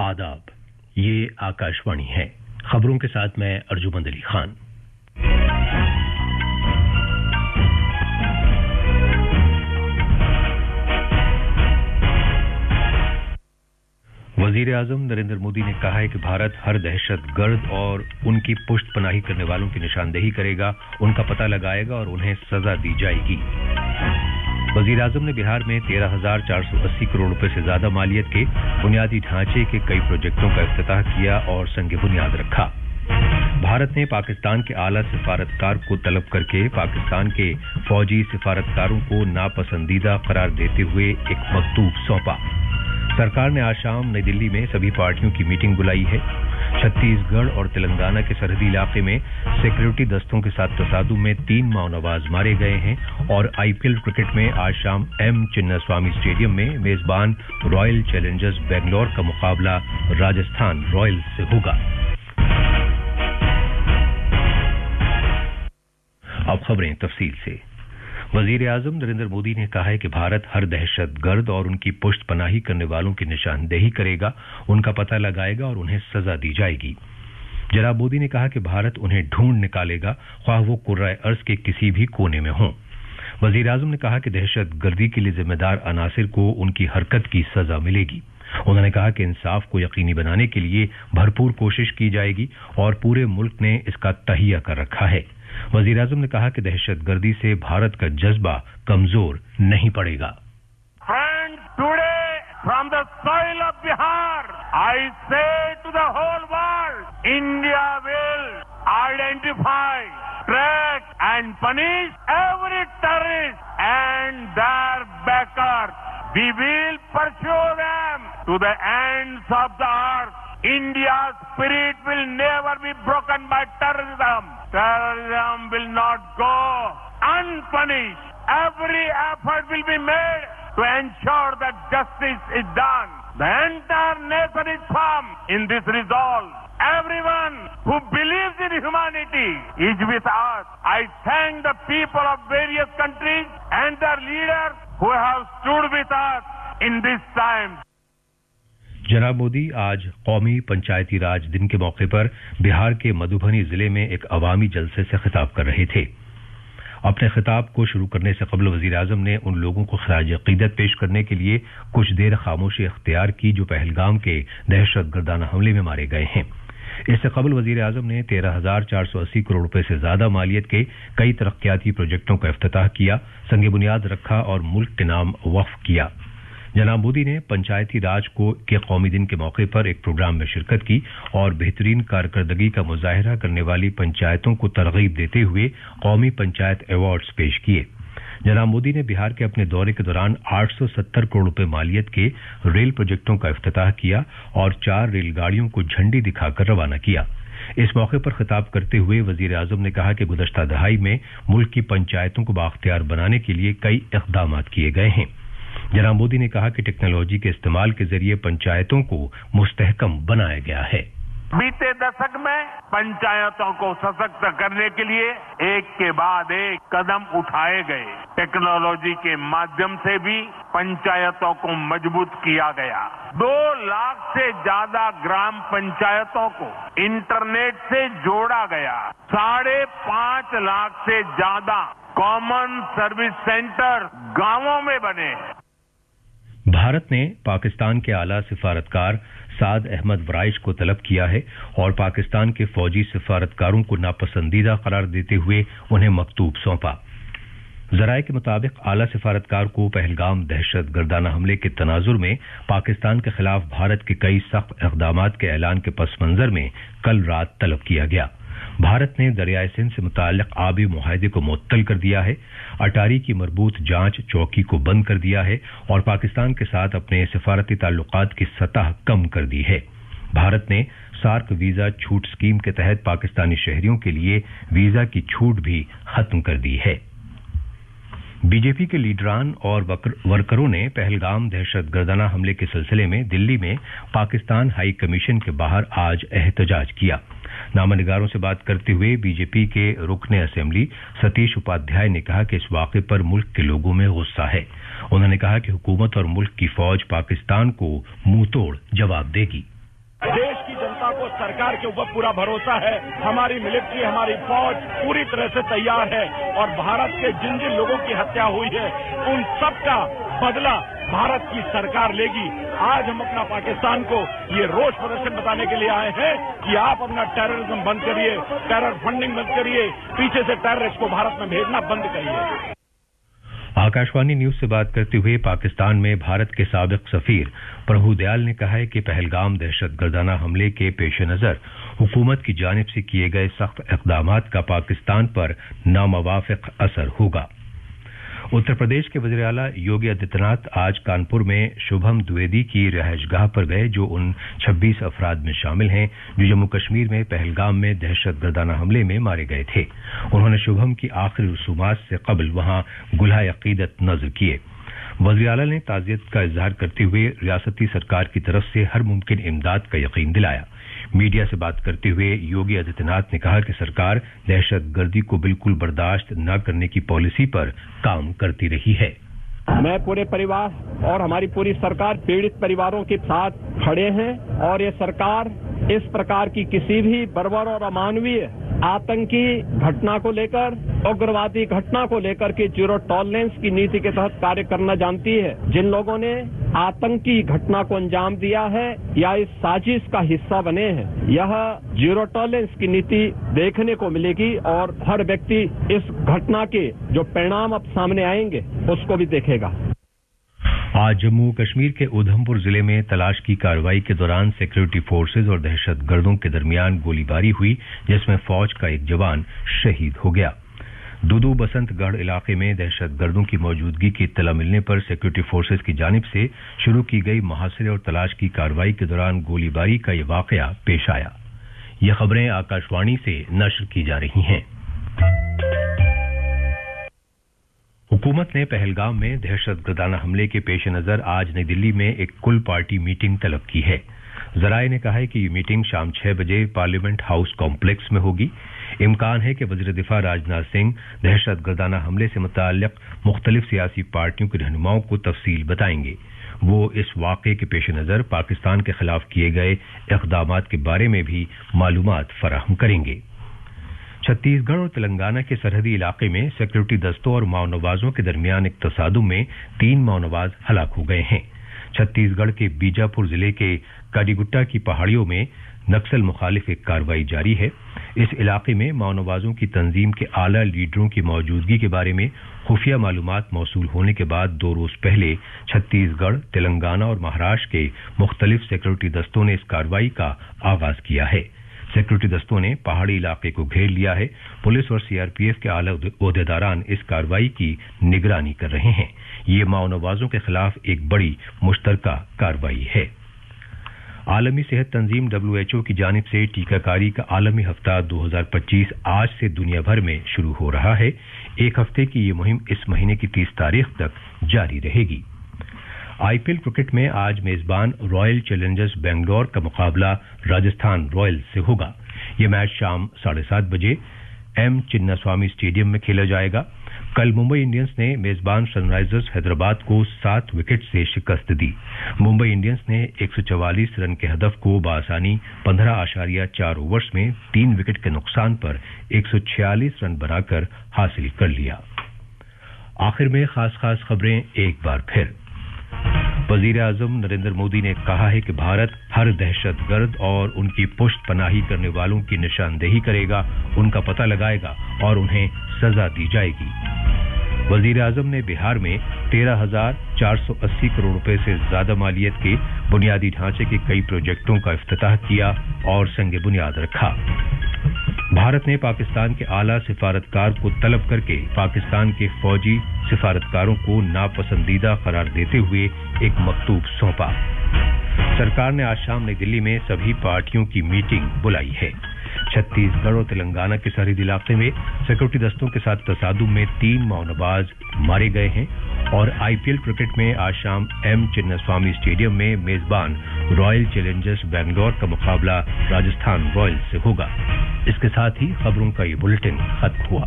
आदाब, ये आकाशवाणी है। खबरों के साथ मैं अर्जुमंद अली खान। वजीर आजम नरेंद्र मोदी ने कहा है कि भारत हर दहशतगर्द और उनकी पुष्टपनाही करने वालों की निशानदेही करेगा, उनका पता लगाएगा और उन्हें सजा दी जाएगी। वजीर आजम ने बिहार में 13,480 करोड़ रुपए से ज्यादा मालियत के बुनियादी ढांचे के कई प्रोजेक्टों का इफ्तिताह किया और संग बुनियाद रखा। भारत ने पाकिस्तान के आला सिफारतकार को तलब करके पाकिस्तान के फौजी सिफारतकारों को नापसंदीदा करार देते हुए एक मकतूब सौंपा। सरकार ने आज शाम नई दिल्ली में सभी पार्टियों की मीटिंग बुलाई है। छत्तीसगढ़ और तेलंगाना के सरहदी इलाके में सिक्योरिटी दस्तों के साथ तसादुम में 3 माओनवाज मारे गए हैं और आईपीएल क्रिकेट में आज शाम एम चिन्नास्वामी स्टेडियम में मेजबान रॉयल चैलेंजर्स बेंगलोर का मुकाबला राजस्थान रॉयल्स से होगा। अब खबरें तफसील से। वजीर आजम नरेंद्र मोदी ने कहा है कि भारत हर दहशतगर्द और उनकी पुष्टपनाही करने वालों की निशानदेही करेगा, उनका पता लगाएगा और उन्हें सजा दी जाएगी। जनाब मोदी ने कहा कि भारत उन्हें ढूंढ निकालेगा, ख्वाह वो कुर्राए अर्ज के किसी भी कोने में हों। वजीर आजम ने कहा कि दहशतगर्दी के लिए जिम्मेदार अनासिर को उनकी हरकत की सजा मिलेगी। उन्होंने कहा कि इंसाफ को यकीनी बनाने के लिए भरपूर कोशिश की जाएगी और पूरे मुल्क ने इसका तहिया कर रखा है। वजीर आजम ने कहा कि दहशतगर्दी से भारत का जज्बा कमजोर नहीं पड़ेगा। Friends, today from the soil of Bihar I say to the whole world, India will identify, track and punish every terrorist and their backers. We will pursue them to the ends of the earth. India's spirit will never be broken by terrorism. Terrorism will not go unpunished. Every effort will be made to ensure that justice is done. The entire nation is firm in this resolve. Everyone who believes in humanity is with us. I thank the people of various countries and their leaders who have stood with us in this time. जनाब मोदी आज कौमी पंचायती राज दिन के मौके पर बिहार के मधुबनी जिले में एक अवामी जलसे से खिताब कर रहे थे। अपने खिताब को शुरू करने से कबल वजीर आजम ने उन लोगों को खराज अकीदत पेश करने के लिए कुछ देर खामोशी इख्तियार की जो पहलगाम के दहशतगर्दाना हमले में मारे गए हैं। इससे कबल वजीर आजम ने 13,480 करोड़ रुपए से ज्यादा मालियत के कई तरक्याती प्रोजेक्टों का इफ्तिताह किया, संग बुनियाद रखा और मुल्क के नाम वक्फ किया। जनाब मोदी ने पंचायती राज के कौमी दिन के मौके पर एक प्रोग्राम में शिरकत की और बेहतरीन कारकर्दगी का मुजाहिरा करने वाली पंचायतों को तरगीब देते हुए कौमी पंचायत अवार्ड्स पेश किए। जनाब मोदी ने बिहार के अपने दौरे के दौरान 870 करोड़ रुपए मालियत के रेल प्रोजेक्टों का इफ्तिताह किया और 4 रेलगाड़ियों को झंडी दिखाकर रवाना किया। इस मौके पर खिताब करते हुए वजीर आजम ने कहा कि गुज़श्ता दहाई में मुल्क की पंचायतों को बाख्तियार बनाने के लिए कई इक़दामात किए गए हैं। जनाब मोदी ने कहा कि टेक्नोलॉजी के इस्तेमाल के जरिए पंचायतों को मुस्तहकम बनाया गया है। बीते दशक में पंचायतों को सशक्त करने के लिए एक के बाद एक कदम उठाए गए। टेक्नोलॉजी के माध्यम से भी पंचायतों को मजबूत किया गया। 2 लाख से ज्यादा ग्राम पंचायतों को इंटरनेट से जोड़ा गया। 5.5 लाख से ज्यादा कॉमन सर्विस सेंटर गांवों में बने। भारत ने पाकिस्तान के आला सिफारतकार साद अहमद वराइश को तलब किया है और पाकिस्तान के फौजी सिफारतकारों को नापसंदीदा करार देते हुए उन्हें मकतूब सौंपा। जराये के मुताबिक आला सिफारतकार को पहलगाम दहशतगर्दाना हमले के तनाजुर में पाकिस्तान के खिलाफ भारत के कई सख्त इक़दामात के ऐलान के पस मंजर में कल रात तलब किया गया। भारत ने दरियाए सिंध से मुताल्लिक आबी मुआहदे को मुअत्तल कर दिया है, अटारी की मरबूत जांच चौकी को बंद कर दिया है और पाकिस्तान के साथ अपने सिफारती ताल्लुकात की सतह कम कर दी है। भारत ने सार्क वीजा छूट स्कीम के तहत पाकिस्तानी शहरियों के लिए वीजा की छूट भी खत्म कर दी है। बीजेपी के लीडरान और वर्करों ने पहलगाम दहशतगर्दाना हमले के सिलसिले में दिल्ली में पाकिस्तान हाई कमीशन के बाहर आज एहतजाज किया। नामनिगारों से बात करते हुए बीजेपी के रुकने असेंबली सतीश उपाध्याय ने कहा कि इस वाक़े पर मुल्क के लोगों में गुस्सा है। उन्होंने कहा कि हुकूमत और मुल्क की फौज पाकिस्तान को मुंहतोड़ जवाब देगी। देश की जनता को सरकार के ऊपर पूरा भरोसा है। हमारी मिलिट्री, हमारी फौज पूरी तरह से तैयार है और भारत के जिन जिन लोगों की हत्या हुई है उन सब का बदला भारत की सरकार लेगी। आज हम अपना पाकिस्तान को ये रोष प्रदर्शन बताने के लिए आए हैं कि आप अपना टेररिज्म बंद करिए, टेरर फंडिंग बंद करिए, पीछे से टेररिस्ट को भारत में भेजना बंद करिए। आकाशवाणी न्यूज से बात करते हुए पाकिस्तान में भारत के साबिक सफीर प्रभु दयाल ने कहा है कि पहलगाम दहशतगर्दाना हमले के पेश नजर हुकूमत की जानिब से किए गए सख्त इक़दामात का पाकिस्तान पर नामुवाफिक असर होगा। उत्तर प्रदेश के वज़ीर आला योगी आदित्यनाथ आज कानपुर में शुभम द्विवेदी की रिहाइशगाह पर गए, जो उन 26 अफराद में शामिल हैं जो जम्मू कश्मीर में पहलगाम में दहशतगर्दाना हमले में मारे गए थे। उन्होंने शुभम की आखिरी रसूमात से कबल वहां गुल्हा अकीदत नज़र किए। वज़ीर आला ने ताज़ियत का इजहार करते हुए रियासती सरकार की तरफ से हर मुमकिन इमदाद का यकीन दिलाया। मीडिया से बात करते हुए योगी आदित्यनाथ ने कहा कि सरकार दहशतगर्दी को बिल्कुल बर्दाश्त न करने की पॉलिसी पर काम करती रही है। मैं पूरे परिवार और हमारी पूरी सरकार पीड़ित परिवारों के साथ खड़े हैं और ये सरकार इस प्रकार की किसी भी बर्बर और अमानवीय आतंकी घटना को लेकर, उग्रवादी घटना को लेकर के जीरो टॉलरेंस की नीति के तहत कार्य करना जानती है। जिन लोगों ने आतंकी घटना को अंजाम दिया है या इस साजिश का हिस्सा बने हैं, यह जीरो टॉलरेंस की नीति देखने को मिलेगी और हर व्यक्ति इस घटना के जो परिणाम अब सामने आएंगे उसको भी देखेगा। आज जम्मू कश्मीर के उधमपुर जिले में तलाश की कार्रवाई के दौरान सिक्योरिटी फोर्सेज और दहशतगर्दों के दरमियान गोलीबारी हुई, जिसमें फौज का एक जवान शहीद हो गया। दुदू बसंतगढ़ इलाके में दहशतगर्दों की मौजूदगी की इत्तला मिलने पर सिक्योरिटी फोर्सेज की जानिब से शुरू की गई मुहासिरे और तलाश की कार्रवाई के दौरान गोलीबारी का यह वाकया पेश आया। ये खबरें आकाशवाणी से नश्र की जा रही हैं। हुकूमत ने पहलगाम में दहशतगर्दाना हमले के पेश नजर आज नई दिल्ली में एक कुल पार्टी मीटिंग तलब की है। जराए ने कहा है कि ये मीटिंग शाम 6 बजे पार्लियामेंट हाउस कॉम्प्लेक्स में होगी। इम्कान है कि वज़ीर दिफा राजनाथ सिंह दहशतगर्दाना हमले से मुताल्लिक मुख्तलिफ सियासी पार्टियों के रहनुमाओं को तफसील बताएंगे। वो इस वाक़े के पेश नजर पाकिस्तान के खिलाफ किए गए इक़दामात के बारे में भी मालूमात फराहम करेंगे। छत्तीसगढ़ और तेलंगाना के सरहदी इलाके में सिक्योरिटी दस्तों और माओनवाजों के दरमियान एक तसादुम में 3 माओनवाज हलाक हो गए हैं। छत्तीसगढ़ के बीजापुर जिले के काडीगुट्टा की पहाड़ियों में नक्सल मुखालिफ एक कार्रवाई जारी है। इस इलाके में माओनवाजों की तंजीम के आला लीडरों की मौजूदगी के बारे में खुफिया मालूमात मौसूल होने के बाद 2 रोज पहले छत्तीसगढ़, तेलंगाना और महाराष्ट्र के मुख्तलिफ सिक्योरिटी दस्तों ने इस कार्रवाई का आगाज किया है। सिक्योरिटी दस्तों ने पहाड़ी इलाके को घेर लिया है। पुलिस और सीआरपीएफ के आला ओहदेदारान इस कार्रवाई की निगरानी कर रहे हैं। ये माओनवाजों के खिलाफ एक बड़ी मुश्तरका कार्रवाई है। आलमी सेहत तंजीम WHO की जानिब से टीकाकारी का आलमी हफ्ता 2025 आज से दुनिया भर में शुरू हो रहा है। एक हफ्ते की ये मुहिम इस महीने की 30 तारीख तक जारी रहेगी। आईपीएल क्रिकेट में आज मेजबान रॉयल चैलेंजर्स बेंगलोर का मुकाबला राजस्थान रॉयल्स से होगा। यह मैच शाम 7:30 बजे एम चिन्नास्वामी स्टेडियम में खेला जाएगा। कल मुंबई इंडियंस ने मेजबान सनराइजर्स हैदराबाद को 7 विकेट से शिकस्त दी। मुंबई इंडियंस ने 144 रन के हदफ को बआसानी 15.4 ओवर्स में 3 विकेट के नुकसान पर 146 रन बनाकर हासिल कर लिया। आखिर में खास खबरें एक बार फिर। वजीर आजम नरेंद्र मोदी ने कहा है कि भारत हर दहशतगर्द और उनकी पुष्ट पनाही करने वालों की निशानदेही करेगा, उनका पता लगाएगा और उन्हें सजा दी जाएगी। वजीर आजम ने बिहार में 13,480 करोड़ रुपए से ज्यादा मालियत के बुनियादी ढांचे के कई प्रोजेक्टों का इफ्तिताह किया और संग बुनियाद रखा। भारत ने पाकिस्तान के आला सिफारतकार को तलब करके पाकिस्तान के फौजी सिफारतकारों को नापसंदीदा करार देते हुए एक मकतूब सौंपा। सरकार ने आज शाम नई दिल्ली में सभी पार्टियों की मीटिंग बुलाई है। छत्तीसगढ़ और तेलंगाना के सरहदी इलाके में सिक्योरिटी दस्तों के साथ तसादुम में 3 माओनवाज मारे गए हैं। और आईपीएल क्रिकेट में आज शाम एम चिन्नास्वामी स्टेडियम में मेजबान रॉयल चैलेंजर्स बेंगलोर का मुकाबला राजस्थान रॉयल्स से होगा। इसके साथ ही खबरों का ये बुलेटिन खत्म हुआ।